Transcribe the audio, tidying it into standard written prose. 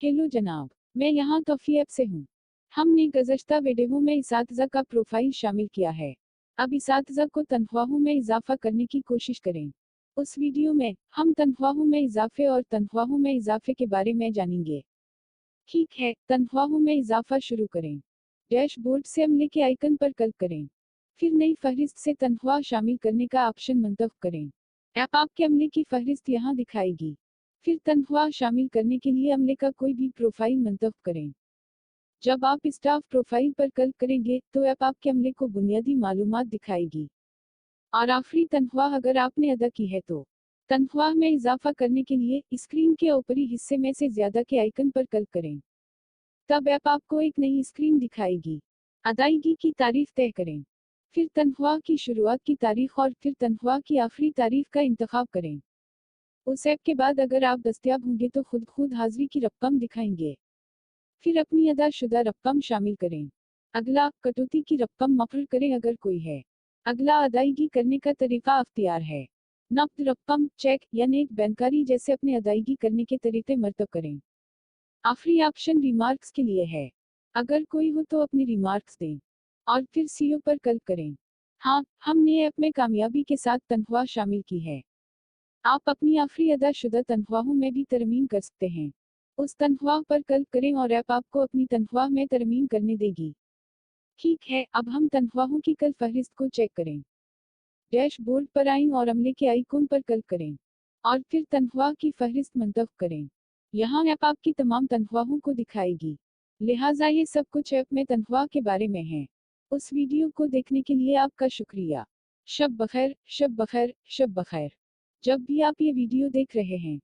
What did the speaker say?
Hello जनाब, मैं यहाँ तोफ़ी ऐप से हूँ। हमने गुज़श्ता वीडियो में इसातिज़ा का प्रोफ़ाइल शामिल किया है। अब इसातिज़ा को तनख्वाहों में इज़ाफ़ा करने की कोशिश करें। उस वीडियो में हम तनख्वाहों में इज़ाफ़े और तनख्वाहों में इज़ाफ़े के बारे में जानेंगे। ठीक है, तनख्वाहों में इज़ाफ़ा शुरू करें। डैशबोर्ड से अमले के आइकन पर क्लिक करें। फिर नई फ़हरिस्त से तनख्वाह शामिल करने का ऑप्शन मंतख़ब करें। ऐप आपके अमले की फ़हरिस्त यहाँ दिखाएगी। फिर तनख्वाह शामिल करने के लिए अमले का कोई भी प्रोफ़ाइल मंतख़ब करें। जब आप स्टाफ प्रोफ़ाइल पर क्लिक करेंगे, तो ऐप आपके अमले को बुनियादी मालूमात दिखाएगी। और आखिरी तनख्वाह अगर आपने अदा की है तो। तनख्वाह में इज़ाफ़ा करने के लिए स्क्रीन के ऊपरी हिस्से में से ज़्यादा के आइकन पर क्लिक करें। तब ऐप आपको एक नई स्क्रीन दिखाएगी। अदायगी की तारीख तय करें। फिर तनख्वाह की शुरुआत की तारीख और फिर तनख्वाह की आखिरी तारीख का इंतखाब करें। उस ऐप के बाद अगर आप दस्तयाब होंगे तो खुद हाज़िरी की रकम दिखाएंगे। फिर अपनी अदा शुदा रकम शामिल करें। अगला, कटौती की रकम मुक़र्रर करें अगर कोई है। अगला, अदायगी करने का तरीका अख्तियार है। नकद रकम, चेक या नेट बैंककारी जैसे अपने अदायगी करने के तरीके मरतब करें। आखिरी ऑप्शन रिमार्क्स के लिए है। अगर कोई हो तो अपनी रिमार्क्स दें। और फिर सीओ पर क्लिक करें। हाँ, हमने ऐप में कामयाबी के साथ तनख्वाह शामिल की है। आप अपनी आखिरी अदा शुदा तनख्वाहों में भी तरमीम कर सकते हैं। उस तनख्वाह पर क्लिक करें और ऐप आपको अपनी तनख्वाह में तरमीम करने देगी। ठीक है, अब हम तनख्वाहों की कल फहरिस्त को चेक करें। डैशबोर्ड पर आएं और अमले के आइकन पर क्लिक करें। और फिर तनख्वाह की फहरिस्त मंतखब करें। यहाँ ऐप आपकी तमाम तनख्वाहों को दिखाएगी। लिहाजा ये सब कुछ ऐप में तनख्वाह के बारे में है। उस वीडियो को देखने के लिए आपका शुक्रिया। शब बखैर, शब बखैर, शब बखैर। जब भी आप ये वीडियो देख रहे हैं